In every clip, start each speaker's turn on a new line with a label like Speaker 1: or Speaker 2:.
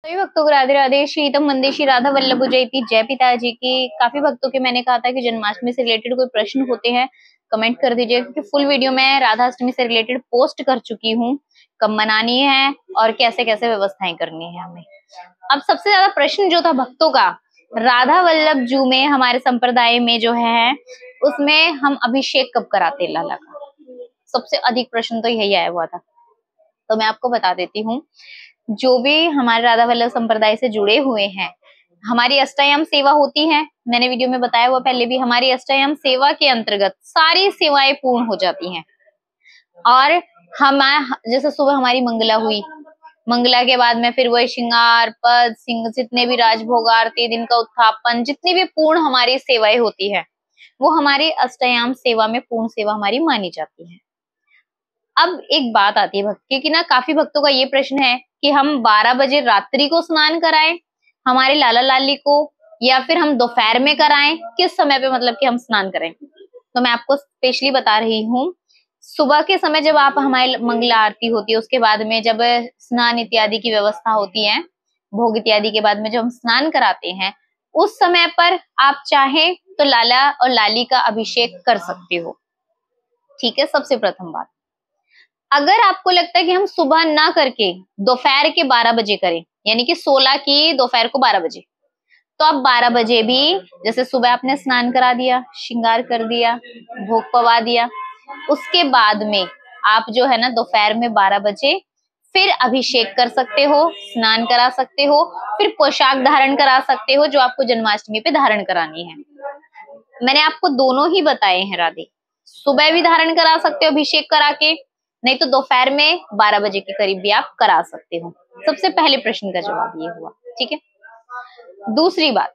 Speaker 1: सभी भक्तों को राधे राधे। श्रीतम वंदे श्री राधा वल्लभ जयती। जय पिताजी की। काफी भक्तों के मैंने कहा था कि जन्माष्टमी से रिलेटेड कोई प्रश्न होते हैं कमेंट कर दीजिए, क्योंकि फुल वीडियो मैं राधा अष्टमी से रिलेटेड पोस्ट कर चुकी हूँ, कब मनानी है और कैसे कैसे व्यवस्थाएं करनी है हमें। अब सबसे ज्यादा प्रश्न जो था भक्तों का, राधा वल्लभ जू में हमारे संप्रदाय में जो है उसमें हम अभिषेक कब कराते हैं लाला का, सबसे अधिक प्रश्न तो यही आया हुआ था। तो मैं आपको बता देती हूँ, जो भी हमारे राधा वल्लभ संप्रदाय से जुड़े हुए हैं, हमारी अष्टयाम सेवा होती है। मैंने वीडियो में बताया हुआ पहले भी, हमारी अष्टयाम सेवा के अंतर्गत सारी सेवाएं पूर्ण हो जाती हैं। और हम जैसे सुबह हमारी मंगला हुई, मंगला के बाद में फिर वही श्रृंगार पद सिंह, जितने भी राजभोग आरती, दिन का उत्थापन, जितनी भी पूर्ण हमारी सेवाएं होती है वो हमारी अष्टयाम सेवा में पूर्ण सेवा हमारी मानी जाती है। अब एक बात आती है भक्ति की ना, काफी भक्तों का ये प्रश्न है कि हम 12 बजे रात्रि को स्नान कराएं हमारे लाला लाली को, या फिर हम दोपहर में कराएं, किस समय पे मतलब कि हम स्नान करें। तो मैं आपको स्पेशली बता रही हूँ, सुबह के समय जब आप हमारी मंगला आरती होती है, उसके बाद में जब स्नान इत्यादि की व्यवस्था होती है, भोग इत्यादि के बाद में जब हम स्नान कराते हैं, उस समय पर आप चाहें तो लाला और लाली का अभिषेक कर सकते हो। ठीक है, सबसे प्रथम बात। अगर आपको लगता है कि हम सुबह ना करके दोपहर के 12 बजे करें, यानी कि 16 की दोपहर को 12 बजे, तो आप 12 बजे भी, जैसे सुबह आपने स्नान करा दिया, श्रृंगार कर दिया, भोग पवा दिया, उसके बाद में आप जो है ना दोपहर में 12 बजे फिर अभिषेक कर सकते हो, स्नान करा सकते हो, फिर पोशाक धारण करा सकते हो जो आपको जन्माष्टमी पे धारण करानी है। मैंने आपको दोनों ही बताए हैं राधे, सुबह भी धारण करा सकते हो अभिषेक करा के, नहीं तो दोपहर में 12 बजे के करीब भी आप करा सकते हो। सबसे पहले प्रश्न का जवाब ये हुआ। ठीक है, दूसरी बात,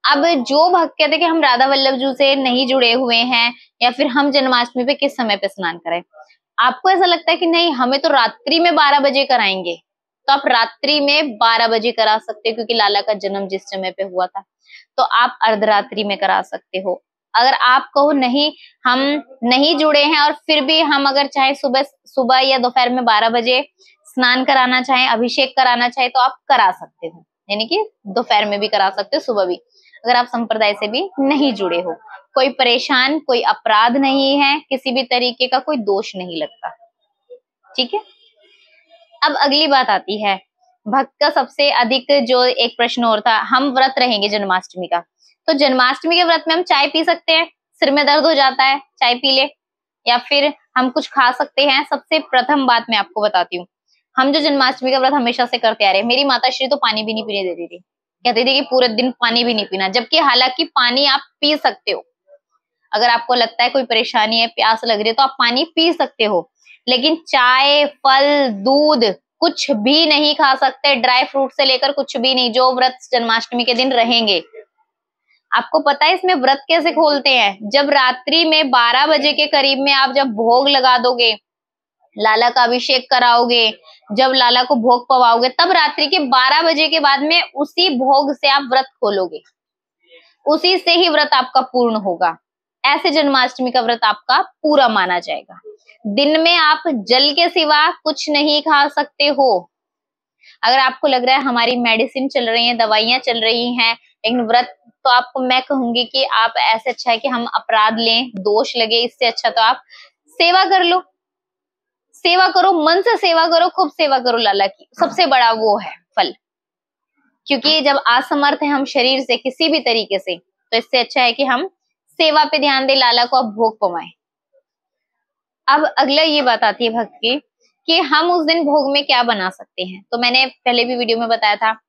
Speaker 1: अब जो भक्त कहते कि हम राधा वल्लभ जू से नहीं जुड़े हुए हैं, या फिर हम जन्माष्टमी पे किस समय पे स्नान करें, आपको ऐसा लगता है कि नहीं हमें तो रात्रि में 12 बजे कराएंगे, तो आप रात्रि में 12 बजे करा सकते हो, क्योंकि लाला का जन्म जिस समय पे हुआ था, तो आप अर्धरात्रि में करा सकते हो। अगर आप कहो नहीं हम नहीं जुड़े हैं और फिर भी हम अगर चाहे सुबह या दोपहर में 12 बजे स्नान कराना चाहे, अभिषेक कराना चाहे, तो आप करा सकते हो, यानी कि दोपहर में भी करा सकते हो, सुबह भी, अगर आप संप्रदाय से भी नहीं जुड़े हो। कोई परेशान, कोई अपराध नहीं है, किसी भी तरीके का कोई दोष नहीं लगता। ठीक है, अब अगली बात आती है, भक्त का सबसे अधिक जो एक प्रश्न और था, हम व्रत रहेंगे जन्माष्टमी का, तो जन्माष्टमी के व्रत में हम चाय पी सकते हैं, सिर में दर्द हो जाता है चाय पी ले, या फिर हम कुछ खा सकते हैं। सबसे प्रथम बात मैं आपको बताती हूँ, हम जो जन्माष्टमी का व्रत हमेशा से करते आ रहे हैं, मेरी माता श्री तो पानी भी नहीं पीने देती थी, कहती थी कि पूरे दिन पानी भी नहीं पीना, जबकि हालांकि पानी आप पी सकते हो। अगर आपको लगता है कोई परेशानी है, प्यास लग रही है, तो आप पानी पी सकते हो, लेकिन चाय, फल, दूध कुछ भी नहीं खा सकते, ड्राई फ्रूट से लेकर कुछ भी नहीं, जो व्रत जन्माष्टमी के दिन रहेंगे। आपको पता है इसमें व्रत कैसे खोलते हैं, जब रात्रि में 12 बजे के करीब में आप जब भोग लगा दोगे, लाला का अभिषेक कराओगे, जब लाला को भोग पवाओगे, तब रात्रि के 12 बजे के बाद में उसी भोग से आप व्रत खोलोगे, उसी से ही व्रत आपका पूर्ण होगा। ऐसे जन्माष्टमी का व्रत आपका पूरा माना जाएगा। दिन में आप जल के सिवा कुछ नहीं खा सकते हो। अगर आपको लग रहा है हमारी मेडिसिन चल रही है, दवाइयां चल रही हैं, लेकिन व्रत, तो आपको मैं कहूंगी कि आप, ऐसे अच्छा है कि हम अपराध लें, दोष लगे, इससे अच्छा तो आप सेवा कर लो, सेवा करो, मन से सेवा करो, खूब सेवा करो लाला की, सबसे बड़ा वो है फल। क्योंकि जब असमर्थ है हम शरीर से किसी भी तरीके से, तो इससे अच्छा है कि हम सेवा पे ध्यान दे, लाला को अब भोग पवाएं। अब अगला ये बात आती है भक्त की कि हम उस दिन भोग में क्या बना सकते हैं। तो मैंने पहले भी वीडियो में बताया था,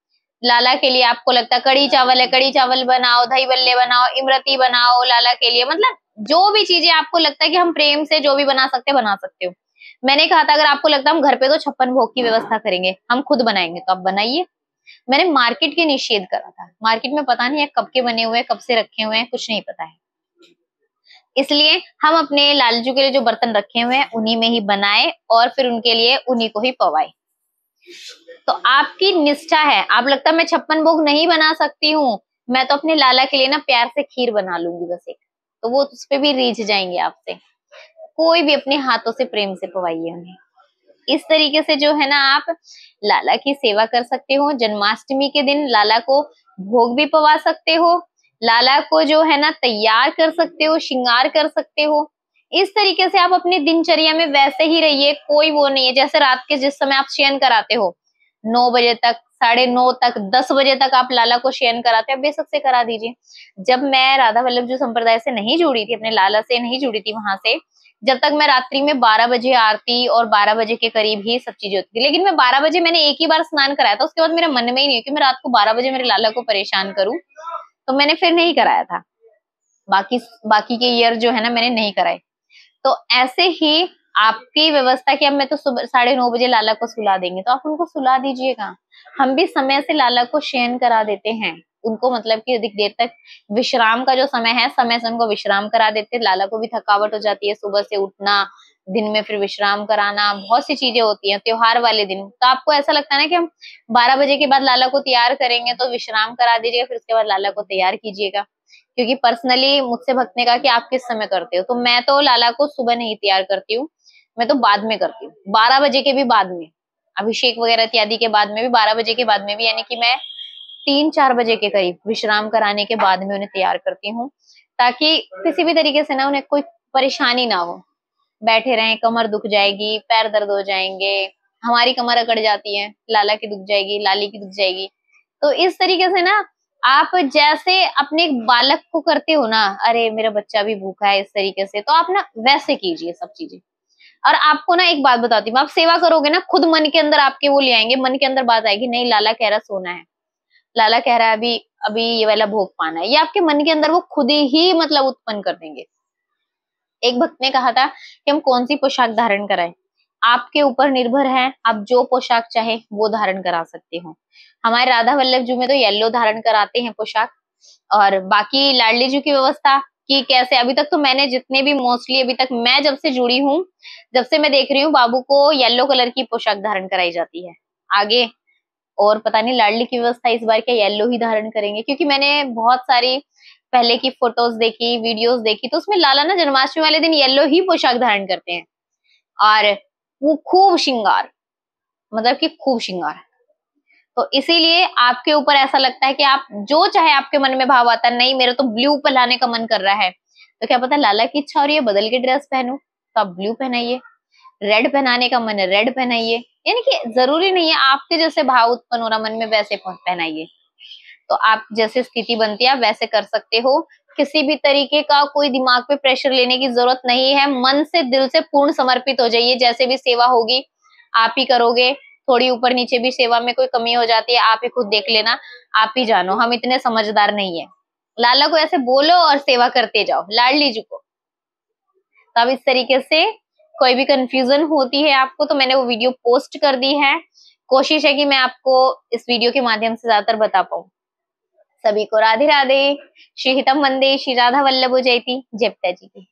Speaker 1: लाला के लिए आपको लगता है कड़ी चावल है, कड़ी चावल बनाओ, दही बल्ले बनाओ, इमरती बनाओ लाला के लिए, मतलब जो भी चीजें आपको लगता है कि हम प्रेम से जो भी बना सकते हैं बना सकते हो। मैंने कहा था अगर आपको लगता है हम घर पे तो 56 भोग की व्यवस्था करेंगे, हम खुद बनाएंगे, तो आप बनाइए। मैंने मार्केट के निषेध करा था, मार्केट में पता नहीं है कब के बने हुए, कब से रखे हुए हैं, कुछ नहीं पता है, इसलिए हम अपने लालजू के लिए जो बर्तन रखे हुए हैं उन्हीं में ही बनाए और फिर उनके लिए उन्हीं को ही पवाए। तो आपकी निष्ठा है, आप लगता है मैं 56 भोग नहीं बना सकती हूँ, मैं तो अपने लाला के लिए ना प्यार से खीर बना लूंगी बस एक, तो वो उस पे भी रीझ जाएंगे आपसे। कोई भी अपने हाथों से प्रेम से पवाइए उन्हें। इस तरीके से जो है ना आप लाला की सेवा कर सकते हो। जन्माष्टमी के दिन लाला को भोग भी पवा सकते हो, लाला को जो है ना तैयार कर सकते हो, श्रृंगार कर सकते हो। इस तरीके से आप अपनी दिनचर्या में वैसे ही रहिए, कोई वो नहीं है। जैसे रात के जिस समय आप शयन कराते हो 9 बजे तक, 9:30 तक, 10 बजे तक आप लाला को शयन कराते हैं, बेशक से करा दीजिए। जब मैं राधा वल्लभ जो संप्रदाय से नहीं जुड़ी थी, अपने लाला से नहीं जुड़ी थी, वहां से जब तक मैं रात्रि में 12 बजे आरती और 12 बजे के करीब ही सब चीजें होती थी। लेकिन मैं 12 बजे मैंने एक ही बार स्नान कराया था, उसके बाद मेरे मन में ही नहीं कि मैं रात को 12 बजे मेरे लाला को परेशान करूं, तो मैंने फिर नहीं कराया था। बाकी बाकी के ईयर जो है ना मैंने नहीं कराए। तो ऐसे ही आपकी व्यवस्था कि अब मैं तो सुबह 9:30 बजे लाला को सुला देंगे, तो आप उनको सुला दीजिएगा। हम भी समय से लाला को शयन करा देते हैं, उनको मतलब कि अधिक देर तक विश्राम का जो समय है, समय से उनको विश्राम करा देते। लाला को भी थकावट हो जाती है, सुबह से उठना, दिन में फिर विश्राम कराना, बहुत सी चीजें होती हैं त्योहार वाले दिन। तो आपको ऐसा लगता है ना कि हम 12 बजे के बाद लाला को तैयार करेंगे, तो विश्राम करा दीजिएगा, फिर उसके बाद लाला को तैयार कीजिएगा। क्योंकि पर्सनली मुझसे भक्त ने कहा कि आप किस समय करते हो, तो मैं तो लाला को सुबह नहीं तैयार करती हूँ, मैं तो बाद में करती हूँ, 12 बजे के भी बाद में, अभिषेक वगैरह इत्यादि के बाद में भी, 12 बजे के बाद में भी, यानी कि मैं 3-4 बजे के करीब विश्राम कराने के बाद में उन्हें तैयार करती हूँ, ताकि किसी भी तरीके से ना उन्हें कोई परेशानी ना हो। बैठे रहें, कमर दुख जाएगी, पैर दर्द हो जाएंगे, हमारी कमर अकड़ जाती है, लाला की दुख जाएगी, लाली की दुख जाएगी। तो इस तरीके से ना आप जैसे अपने एक बालक को करते हो ना, अरे मेरा बच्चा भी भूखा है, इस तरीके से, तो आप ना वैसे कीजिए सब चीजें। और आपको ना एक बात बताती हूँ, आप सेवा करोगे ना, खुद मन के अंदर आपके वो ले आएंगे, मन के अंदर बात आएगी, नहीं लाला कह रहा सोना है, लाला कह रहा है अभी अभी ये वाला भोग पाना है, ये आपके मन के अंदर वो खुद ही मतलब उत्पन्न कर देंगे। एक भक्त ने कहा था कि हम कौन सी पोशाक धारण कराएं, आपके ऊपर निर्भर है, आप जो पोशाक चाहे वो धारण करा सकते हो। हमारे राधा वल्लभ जी में तो येलो धारण कराते हैं पोशाक। और बाकी लाडली जी की व्यवस्था कि कैसे, अभी तक तो मैंने जितने भी मोस्टली अभी तक मैं जब से जुड़ी हूँ, जब से मैं देख रही हूँ, बाबू को येलो कलर की पोशाक धारण कराई जाती है। आगे और पता नहीं लाडली की व्यवस्था इस बार क्या येलो ही धारण करेंगे, क्योंकि मैंने बहुत सारी पहले की फोटोज देखी, वीडियोस देखी, तो उसमें लाला ना जन्माष्टमी वाले दिन येलो ही पोशाक धारण करते हैं, और वो खूब श्रृंगार, मतलब कि खूब श्रृंगार। तो इसीलिए आपके ऊपर ऐसा लगता है कि आप जो चाहे, आपके मन में भाव आता है, नहीं मेरे तो ब्लू पहनाने का मन कर रहा है, तो क्या पता लाला की इच्छा हो रही है बदल के ड्रेस पहनूं, तो आप ब्लू पहनाइए। रेड पहनाने का मन है, रेड पहनाइए। यानी कि जरूरी नहीं है, आपके जैसे भाव उत्पन्न हो रहा मन में वैसे पहनाइए। तो आप जैसे स्थिति बनती है आप वैसे कर सकते हो। किसी भी तरीके का कोई दिमाग पे प्रेशर लेने की जरूरत नहीं है, मन से दिल से पूर्ण समर्पित हो जाइए। जैसे भी सेवा होगी आप ही करोगे, थोड़ी ऊपर नीचे भी सेवा में कोई कमी हो जाती है आप ही खुद देख लेना, आप ही जानो, हम इतने समझदार नहीं है। लाला को ऐसे बोलो और सेवा करते जाओ, लाडली जी को। तो अब इस तरीके से कोई भी कंफ्यूजन होती है आपको, तो मैंने वो वीडियो पोस्ट कर दी है। कोशिश है कि मैं आपको इस वीडियो के माध्यम से ज्यादातर बता पाऊं। सभी को राधे राधे। श्री हितम वंदे, श्री राधा वल्लभ जयती। जय पिताजी की।